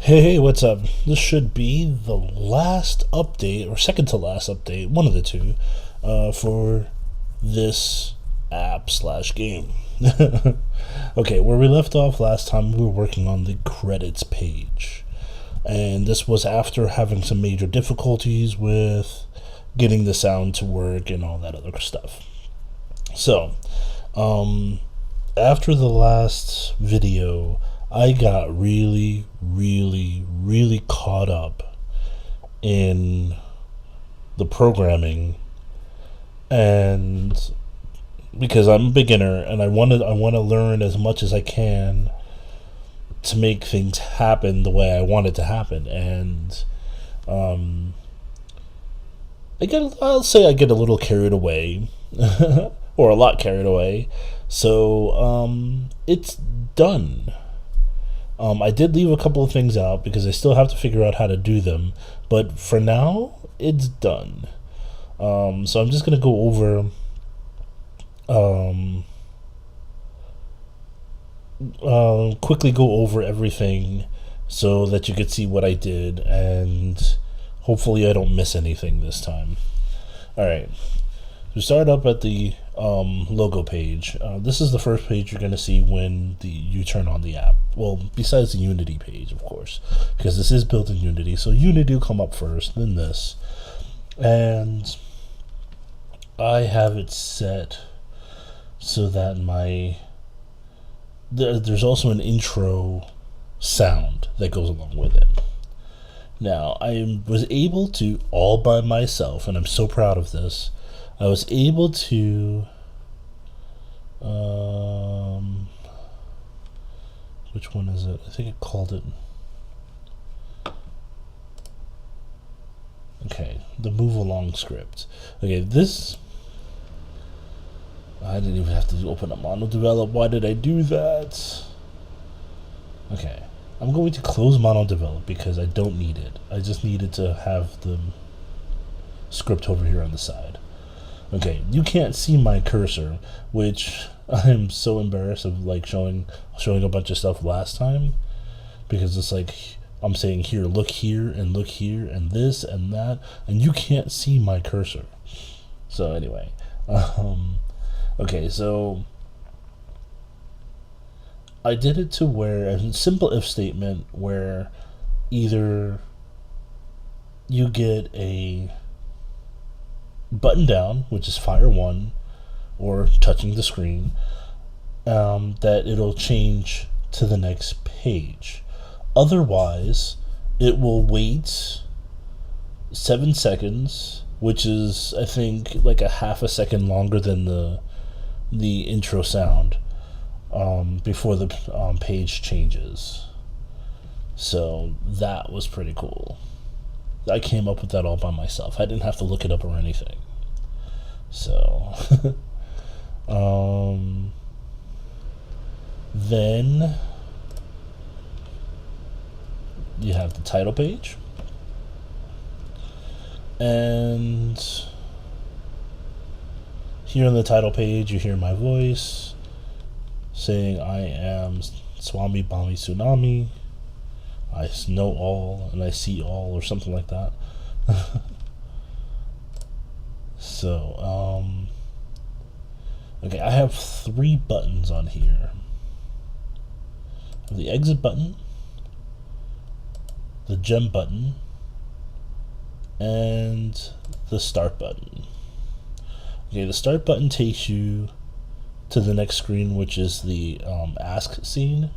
Hey, what's up? This should be the last update, or second to last update, one of the two, for this app slash game. Okay, where we left off last time, we were working on the credits page. And this was after having some major difficulties with getting the sound to work and all that other stuff. So, after the last video, I got really caught up in the programming, and because I'm a beginner and I want to learn as much as I can to make things happen the way I want it to happen. And I'll say I get a little carried away or a lot carried away. So it's done. I did leave a couple of things out because I still have to figure out how to do them, but for now, it's done. So I'm just gonna go over quickly go over everything so that you could see what I did, and hopefully I don't miss anything this time. All right. So start up at the logo page. This is the first page you're going to see when you turn on the app. Well, besides the Unity page, of course, because this is built in Unity. So Unity will come up first, then this. And I have it set so that there's also an intro sound that goes along with it. Now, I was able to, all by myself, and I'm so proud of this, I was able to which one is it? I think it called it, okay, the move along script. Okay, this, I didn't even have to open up Mono Develop. Why did I do that? Okay, I'm going to close Mono Develop because I don't need it. I just needed to have the script over here on the side. Okay, you can't see my cursor, which I'm so embarrassed of, like, showing a bunch of stuff last time, because it's like I'm saying here, look here, and this and that, and you can't see my cursor. So anyway, okay, so I did it to where a simple if statement where either you get a button down, which is fire 1, or touching the screen, that it'll change to the next page. Otherwise, it will wait 7 seconds, which is, I think, like a half a second longer than the intro sound, before the page changes. So that was pretty cool. I came up with that all by myself. I didn't have to look it up or anything. So, then you have the title page, and here on the title page you hear my voice saying I am Swami Bami Tsunami. I know all and I see all, or something like that. So, okay, I have 3 buttons on here. I have the exit button, the gem button, and the start button. Okay, the start button takes you to the next screen, which is the ask scene.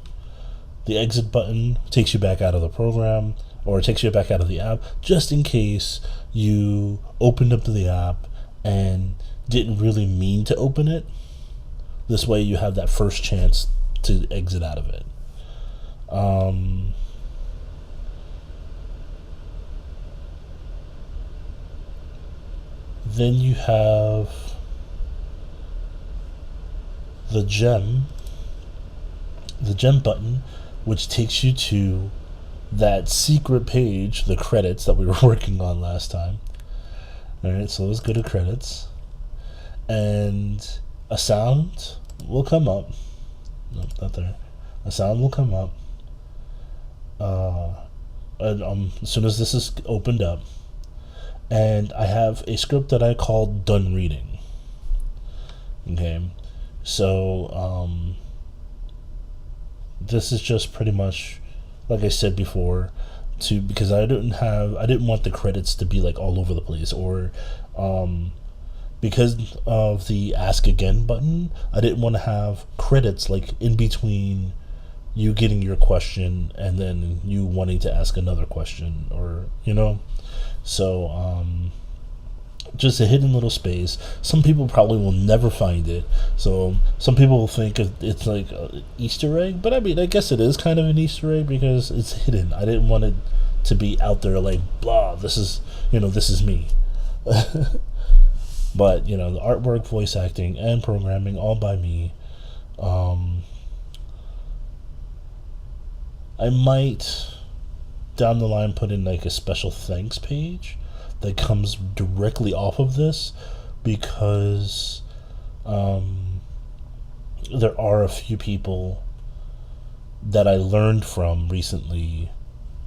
The exit button takes you back out of the program, or it takes you back out of the app, just in case you opened up the app and didn't really mean to open it. This way you have that first chance to exit out of it. Then you have the gem button, which takes you to that secret page, the credits that we were working on last time. Alright, so let's go to credits. And a sound will come up. Nope, not there. A sound will come up. as soon as this is opened up, and I have a script that I call done reading. Okay, so this is just pretty much, like I said before, because I didn't want the credits to be like all over the place, or because of the ask again button, I didn't want to have credits like in between you getting your question and then you wanting to ask another question, or so just a hidden little space. Some people probably will never find it, so some people will think it's like an Easter egg, but I mean, I guess it is kind of an Easter egg because it's hidden. I didn't want it to be out there like, blah, this is me. But the artwork, voice acting, and programming all by me. I might down the line put in like a special thanks page that comes directly off of this, because there are a few people that I learned from recently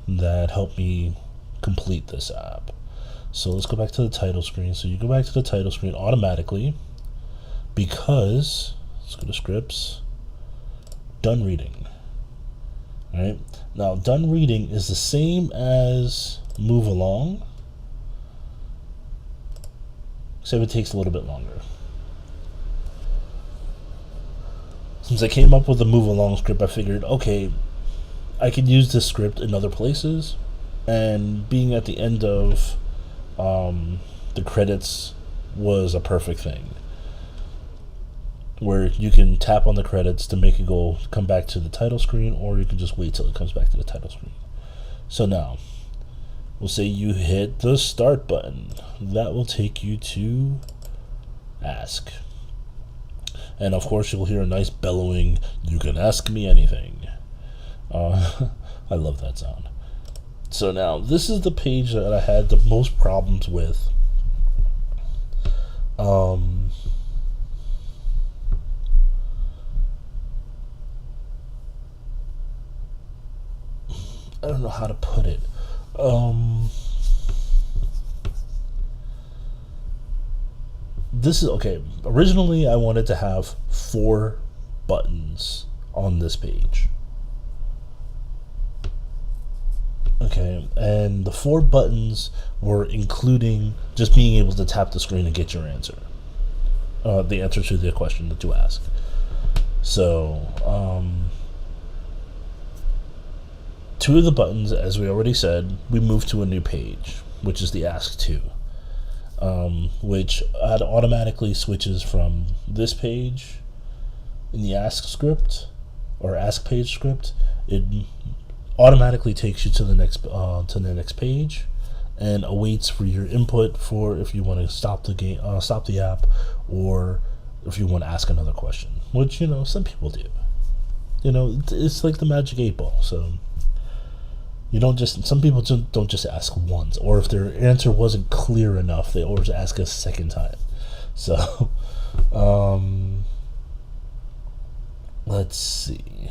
that helped me complete this app. So let's go back to the title screen. So you go back to the title screen automatically, because let's go to scripts, done reading. Alright, now done reading is the same as move along, except it takes a little bit longer. Since I came up with the move along script, I figured, okay, I could use this script in other places, and being at the end of the credits was a perfect thing, where you can tap on the credits to make it come back to the title screen, or you can just wait till it comes back to the title screen. So now we'll say you hit the start button. That will take you to ask, and of course you'll hear a nice bellowing, "You can ask me anything." I love that sound. So now this is the page that I had the most problems with. I don't know how to put it. This is okay. Originally, I wanted to have 4 buttons on this page. Okay, and the 4 buttons were including just being able to tap the screen and get your answer. The answer to the question that you ask. So, 2 of the buttons, as we already said, we moved to a new page, which is the Ask To, which automatically switches from this page in the Ask script, or Ask page script. It automatically takes you to the next page, and awaits for your input for if you want to stop the app, or if you want to ask another question, which some people do. It's like the magic 8-ball. So some people don't just ask once, or if their answer wasn't clear enough, they always ask a second time. So let's see.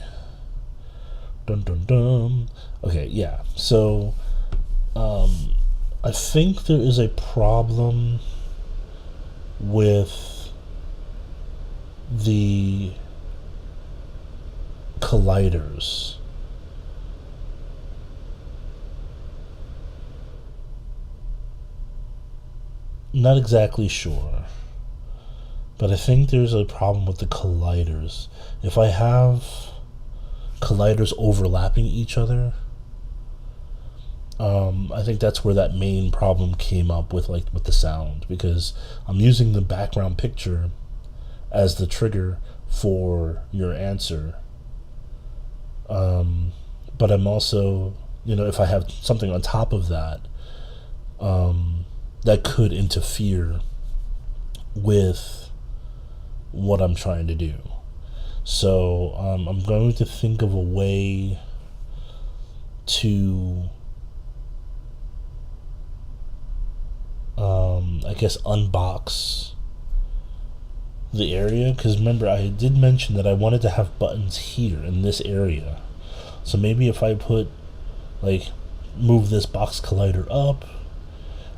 Dun dun dun. Okay, yeah. So I think there is a problem with the colliders. Not exactly sure, but I think there's a problem with the colliders. If I have colliders overlapping each other, I think that's where that main problem came up with the sound, because I'm using the background picture as the trigger for your answer, but I'm also, if I have something on top of that, that could interfere with what I'm trying to do. So I'm going to think of a way to I guess unbox the area, because remember I did mention that I wanted to have buttons here in this area. So maybe if I put move this box collider up,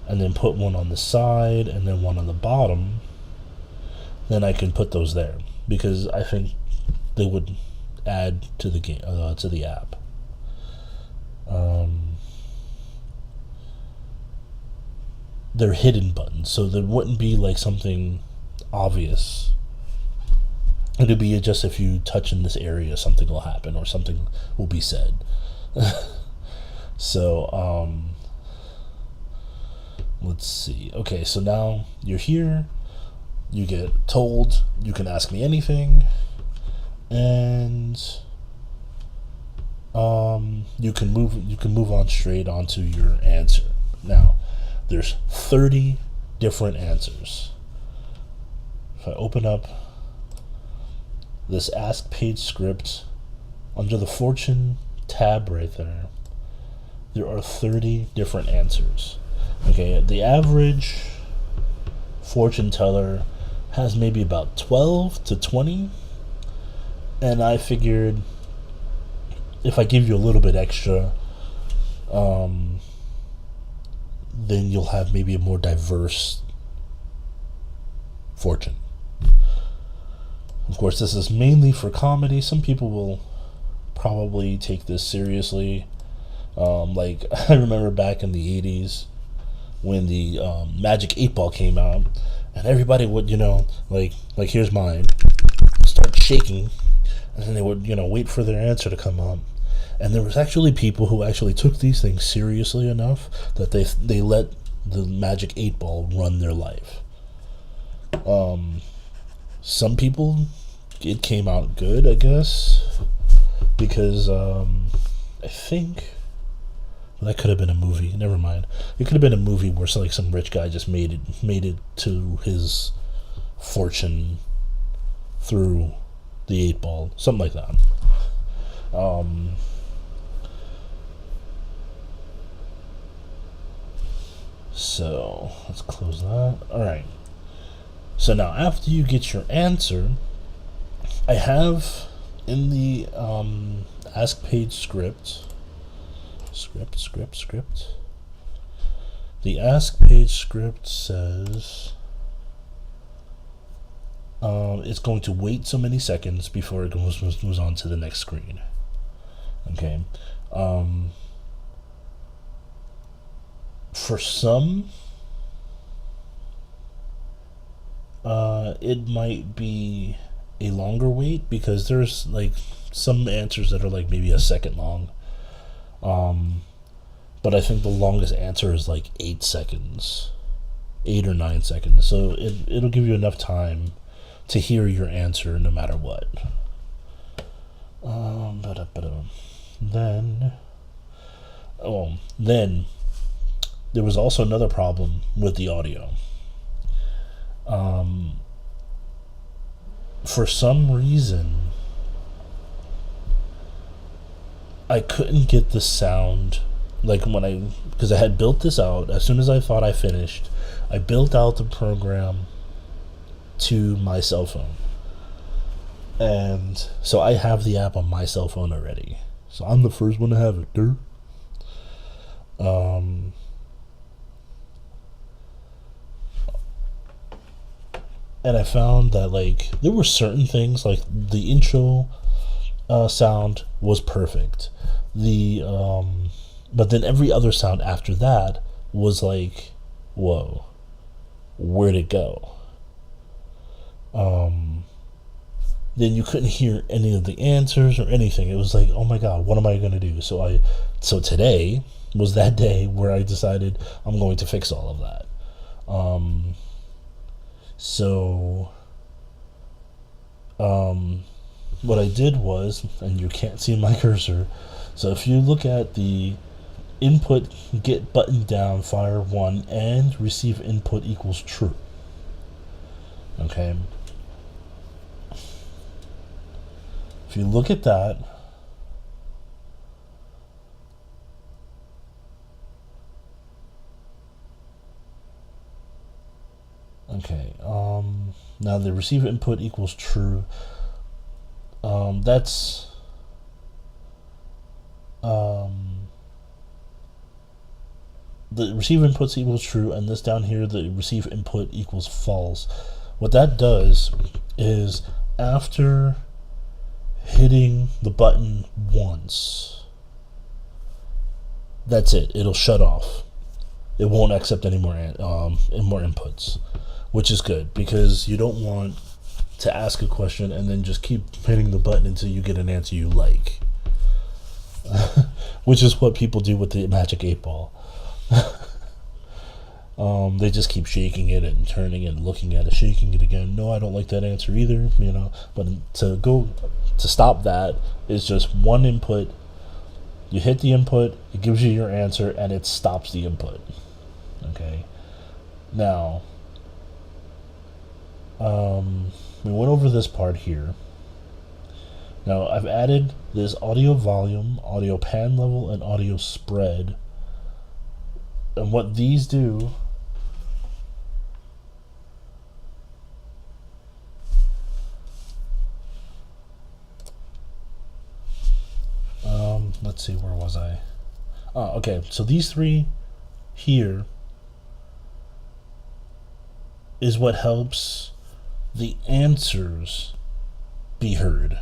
and then put one on the side and then one on the bottom, then I can put those there because I think they would add to the game to the app. They're hidden buttons, so there wouldn't be like something obvious. It'd be just if you touch in this area, something will happen or something will be said. So, let's see. Okay, so now you're here. You get told you can ask me anything, and you can move on straight onto your answer. Now, there's 30 different answers. If I open up this Ask Page script under the Fortune tab right there are 30 different answers. Okay, the average fortune teller has maybe about 12 to 20, and I figured if I give you a little bit extra, then you'll have maybe a more diverse fortune. Of course, this is mainly for comedy. Some people will probably take this seriously. Like, I remember back in the 80s when the Magic 8 Ball came out, and everybody would, like here's mine, start shaking, and then they would, wait for their answer to come up. And there was actually people who actually took these things seriously enough that they let the Magic 8 Ball run their life. Some people, it came out good, I guess, because I think that could have been a movie. Never mind. It could have been a movie where some rich guy just made it to his fortune through the 8 Ball, something like that. So let's close that. All right. So now, after you get your answer, I have in the Ask Page script. The Ask Page script says it's going to wait so many seconds before it moves on to the next screen. Okay. For some, it might be a longer wait because there's like some answers that are like maybe a second long. But I think the longest answer is like 8 seconds, 8 or 9 seconds. So it'll give you enough time to hear your answer no matter what. Then there was also another problem with the audio. For some reason, I couldn't get the sound, because I had built this out. As soon as I thought I finished, I built out the program to my cell phone. And so I have the app on my cell phone already. So I'm the first one to have it, dude. And I found that there were certain things, like the intro sound was perfect. But then every other sound after that was like, whoa, where'd it go? Then you couldn't hear any of the answers or anything. It was like, oh my god, what am I gonna do? So today was that day where I decided I'm going to fix all of that. What I did was, and you can't see my cursor, so if you look at the input get button down fire 1 and receive input equals true. Okay. If you look at that, okay, now the receive input equals true. That's the receive inputs equals true, and this down here, the receive input equals false. What that does is after hitting the button once, that's it. It'll shut off. It won't accept any more inputs, which is good because you don't want to ask a question and then just keep hitting the button until you get an answer you like, which is what people do with the Magic 8-Ball. They just keep shaking it and turning it and looking at it, shaking it again. No, I don't like that answer either, But to stop that is just one input. You hit the input, it gives you your answer, and it stops the input. Okay. Now, we went over this part here. Now, I've added this audio volume, audio pan level, and audio spread. And what these do let's see, where was I? Okay, so these three here is what helps the answers be heard.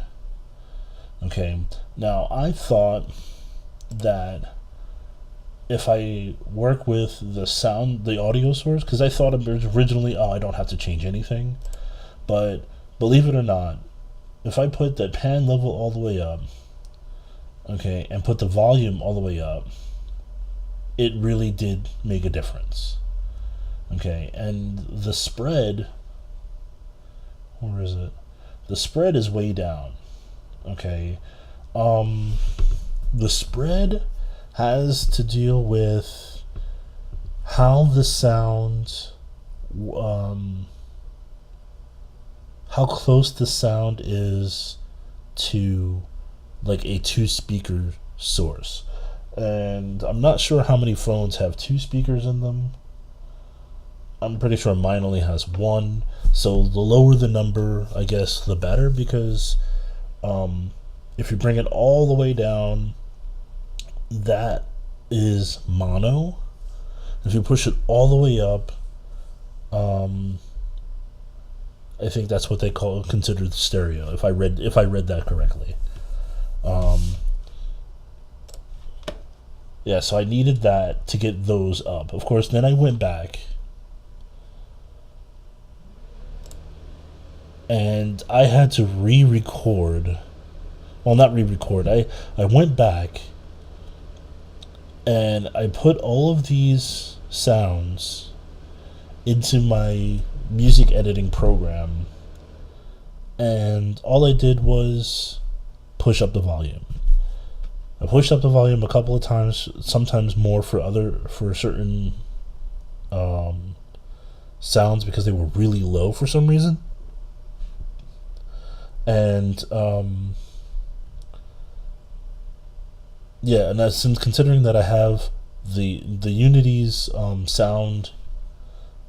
Okay, now I thought that if I work with the sound, the audio source, because I thought originally, I don't have to change anything. But believe it or not, if I put the pan level all the way up, okay, and put the volume all the way up, it really did make a difference. Okay, and the spread, where is it? The spread is way down. Okay, the spread has to deal with how the sound, how close the sound is to like a 2-speaker source. And I'm not sure how many phones have 2 speakers in them. I'm pretty sure mine only has 1. So the lower the number, I guess, the better, because if you bring it all the way down, that is mono. If you push it all the way up, I think that's what they consider the stereo. If I read that correctly. Yeah, so I needed that to get those up. Of course, then I went back and I had to re-record. Well, not re-record. I went back and I put all of these sounds into my music editing program, and all I did was push up the volume. I pushed up the volume a couple of times, sometimes more for certain sounds because they were really low for some reason. And yeah, and since considering that I have the Unity's sound,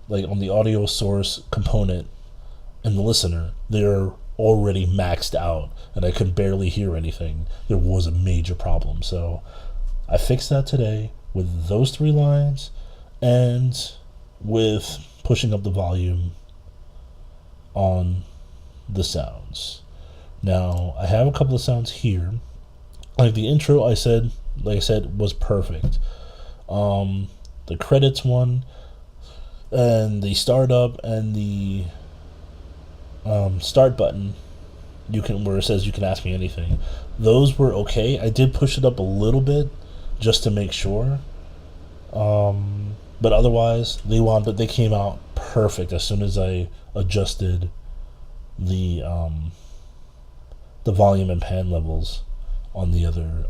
like on the audio source component and the listener, they're already maxed out and I could barely hear anything. There was a major problem. So I fixed that today with those 3 lines and with pushing up the volume on the sounds. Now I have a couple of sounds here. Like the intro, like I said, was perfect. The credits one and the startup and the start button, where it says you can ask me anything, those were okay. I did push it up a little bit just to make sure, but otherwise they came out perfect as soon as I adjusted the volume and pan levels on the other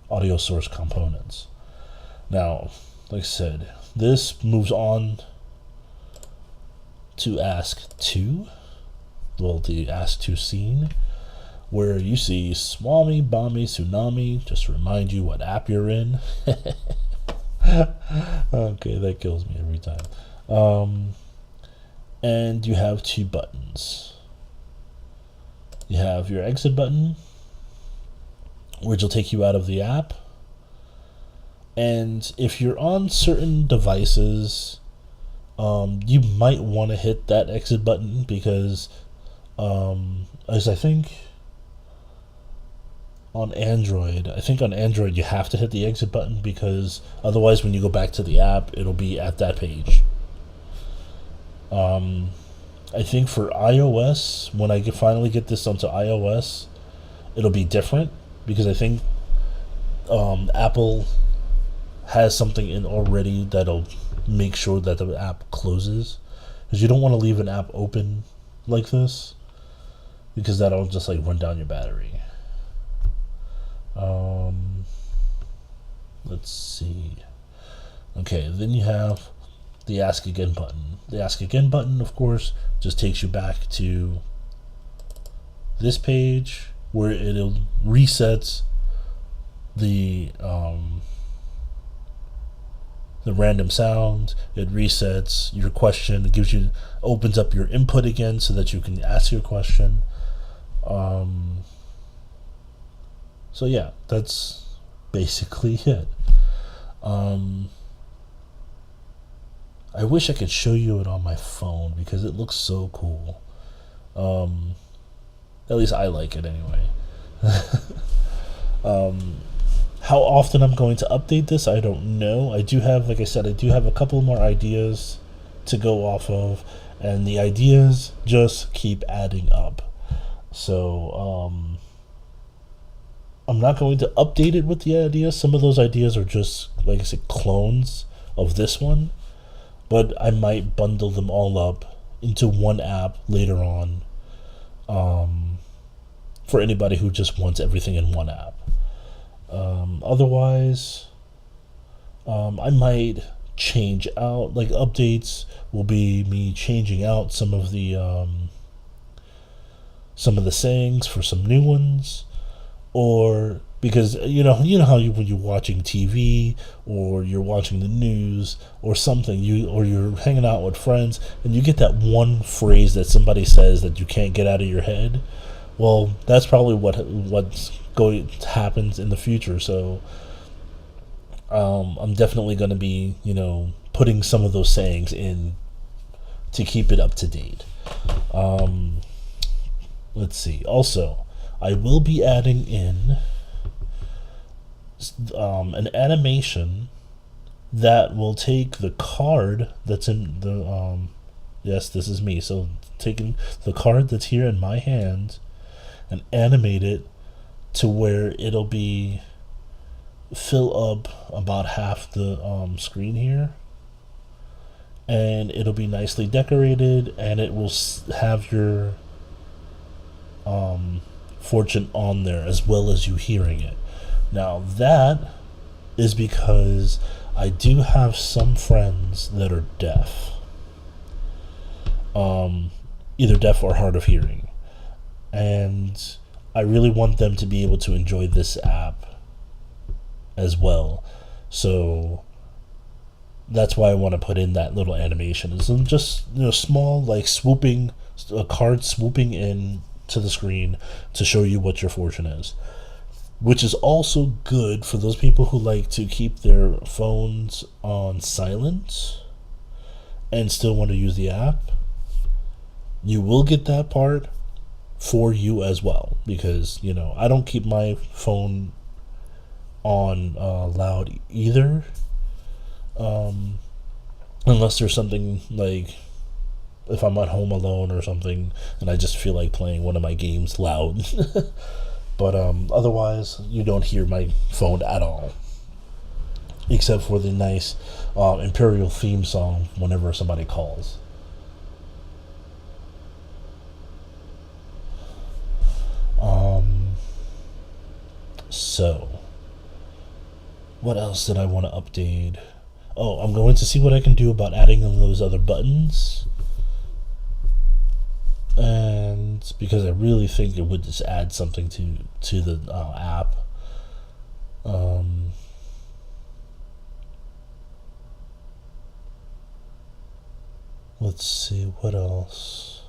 audio source components. Now, like I said, this moves on to Ask 2, the Ask 2 scene, where you see Swami Bami Tsunami, just to remind you what app you're in. Okay, that kills me every time. And you have 2 buttons. You have your exit button, which will take you out of the app. And if you're on certain devices, you might want to hit that exit button because, as I think on Android you have to hit the exit button because otherwise, when you go back to the app, it'll be at that page. I think for iOS, when I finally get this onto iOS, it'll be different because I think Apple has something in already that'll make sure that the app closes, because you don't want to leave an app open like this because that'll just like run down your battery. Let's see. Okay, then you have the Ask Again button. The Ask Again button, of course, just takes you back to this page where it'll reset the random sound. It resets your question. It opens up your input again so that you can ask your question. So yeah, that's basically it. I wish I could show you it on my phone because it looks so cool. At least I like it anyway. How often I'm going to update this, I don't know. I do have, like I said, I do have a couple more ideas to go off of, and the ideas just keep adding up. So, I'm not going to update it with the ideas. Some of those ideas are just, like I said, clones of this one, but I might bundle them all up into one app later on, for anybody who just wants everything in one app. Otherwise, I might change out, like, updates will be me changing out some of the sayings for some new ones, or because you know how when you're watching TV or you're watching the news or something, you're hanging out with friends and you get that one phrase that somebody says that you can't get out of your head. Well, that's probably what's going to happen in the future. So I'm definitely going to be putting some of those sayings in to keep it up to date. Let's see. Also, I will be adding in an animation that will take the card that's in the yes, this is me. So taking the card that's here in my hand and animate it to where it'll be fill up about half the screen here, and it'll be nicely decorated, and it will have your fortune on there as well as you hearing it. Now that is because I do have some friends that are deaf, either deaf or hard of hearing, and I really want them to be able to enjoy this app as well. So that's why I want to put in that little animation. It's just small, like a card swooping in to the screen to show you what your fortune is, which is also good for those people who like to keep their phones on silent and still want to use the app. You will get that part for you as well, because I don't keep my phone on loud either, unless there's something like if I'm at home alone or something and I just feel like playing one of my games loud. But otherwise you don't hear my phone at all, except for the nice Imperial theme song whenever somebody calls. So what else did I want to update? Oh, I'm going to see what I can do about adding in those other buttons, and because I really think it would just add something to the app. Let's see what else.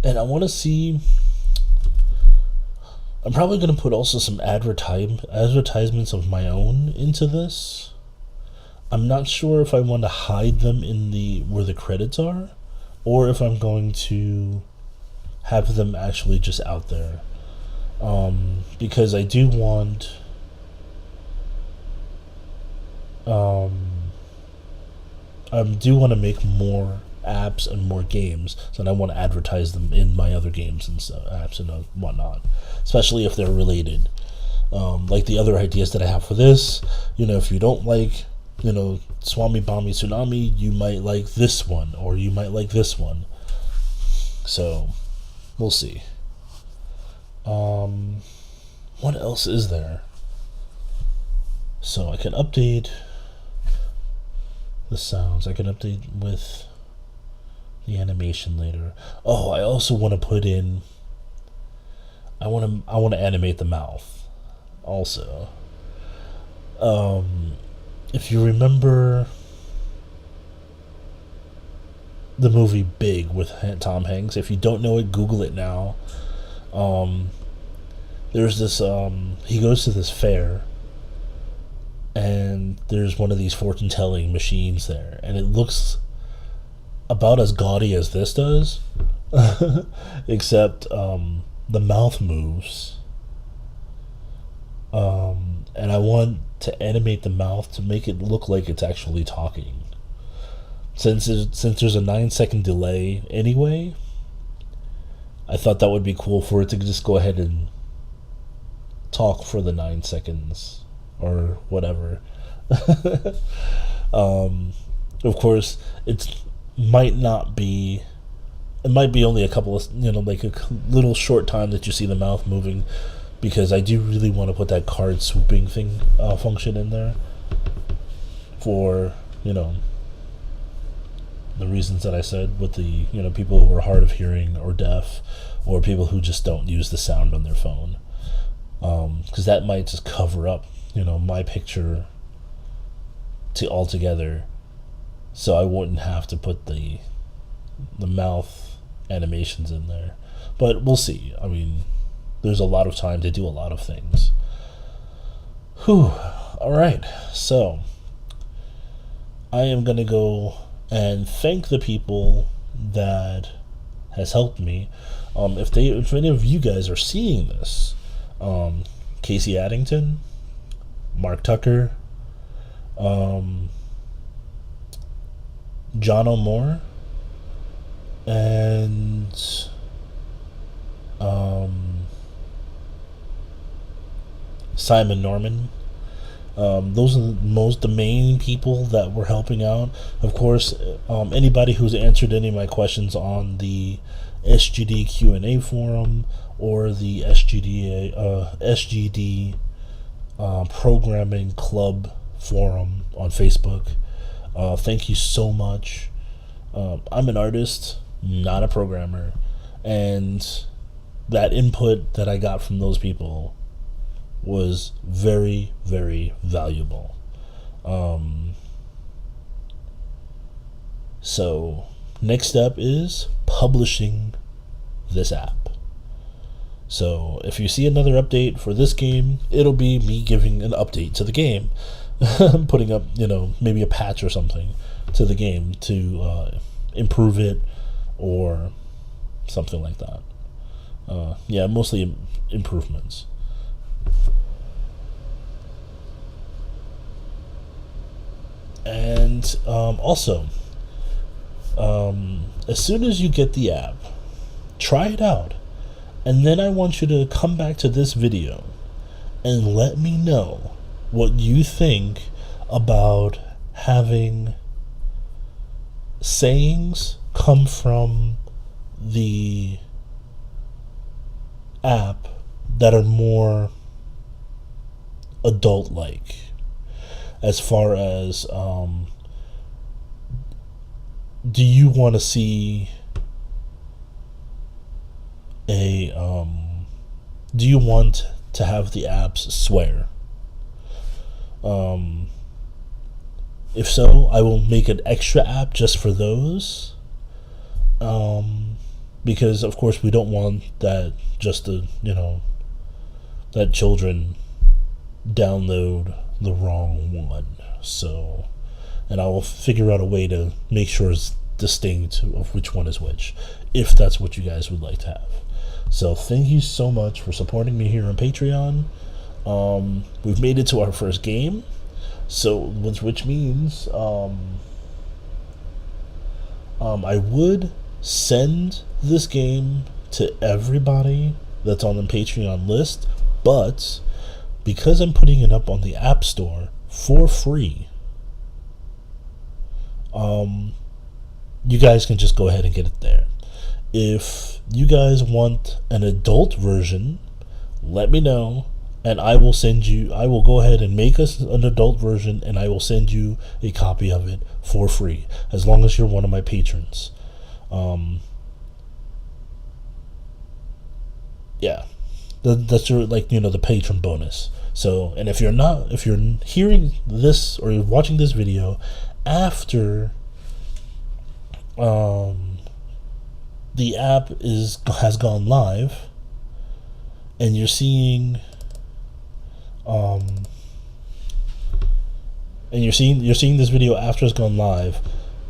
And I want to see I'm probably going to put also some advertisements of my own into this. I'm not sure if I want to hide them in the where the credits are, or if I'm going to have them actually just out there. Because I do want to make more apps and more games, so I want to advertise them in my other games and stuff, apps and whatnot, especially if they're related. Like the other ideas that I have for this, if you don't like, Swami Bami Tsunami, you might like this one, or you might like this one. So, we'll see. What else is there? So I can update the sounds. I can update with the animation later. Oh, I also want to put in. I want to animate the mouth, also. If you remember the movie Big with Tom Hanks, if you don't know it, Google it now. There's this. He goes to this fair, and there's one of these fortune-telling machines there, and it looks about as gaudy as this does, except the mouth moves, and I want to animate the mouth to make it look like it's actually talking. Since there's a 9-second delay anyway, I thought that would be cool for it to just go ahead and talk for the 9 seconds or whatever. Of course, it might be only a couple of, like a little short time that you see the mouth moving, because I do really want to put that card swooping thing function in there for, the reasons that I said, with the, people who are hard of hearing or deaf, or people who just don't use the sound on their phone. Because that might just cover up, my picture altogether, so I wouldn't have to put the mouth animations in there. But we'll see. I mean, there's a lot of time to do a lot of things. Whew. Alright, so I am going to go and thank the people that has helped me. If any of you guys are seeing this, Casey Addington, Mark Tucker, John O'More, and Simon Norman. Those are the main people that were helping out. Of course, anybody who's answered any of my questions on the SGD Q&A forum or the SGD Programming Club forum on Facebook. Thank you so much. I'm an artist, not a programmer, and that input that I got from those people was very, very valuable. So next step is publishing this app. So if you see another update for this game, it'll be me giving an update to the game. Putting up, maybe a patch or something to the game to improve it or something like that. Mostly improvements. And also, as soon as you get the app, try it out. And then I want you to come back to this video and let me know what you think about having sayings come from the app that are more adult-like, as far as do you want to see do you want to have the apps swear? If so, I will make an extra app just for those, because of course we don't want that just to that children download the wrong one. So, and I will figure out a way to make sure it's distinct of which one is which, if that's what you guys would like to have. So thank you so much for supporting me here on Patreon. We've made it to our first game, so which means I would send this game to everybody that's on the Patreon list, but because I'm putting it up on the App Store for free, you guys can just go ahead and get it there. If you guys want an adult version, let me know, and I will go ahead and make us an adult version, and I will send you a copy of it for free, as long as you're one of my patrons. Yeah, that's your, the patron bonus. So, and if you're hearing this or you're watching this video after the app has gone live, and you're seeing this video after it's gone live,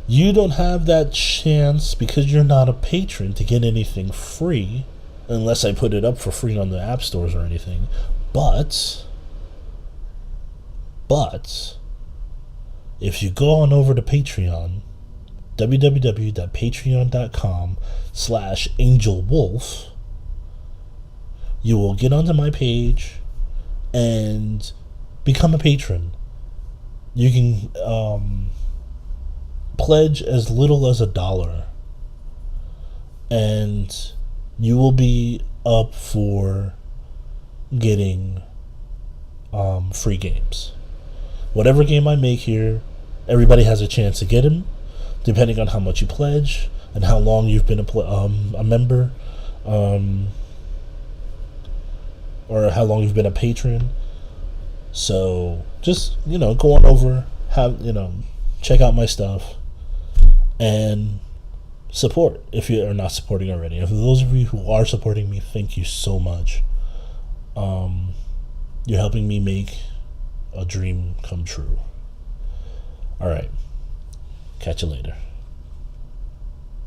you don't have that chance because you're not a patron to get anything free, unless I put it up for free on the app stores or anything. But if you go on over to Patreon, www.patreon.com/angelwolf, you will get onto my page and become a patron. You can pledge as little as $1, and you will be up for getting free games. Whatever game I make here, everybody has a chance to get them, depending on how much you pledge and how long you've been a member, or how long you've been a patron. So just go on over, check out my stuff, and support if you are not supporting already. And for those of you who are supporting me, thank you so much. You're helping me make a dream come true. All right, catch you later.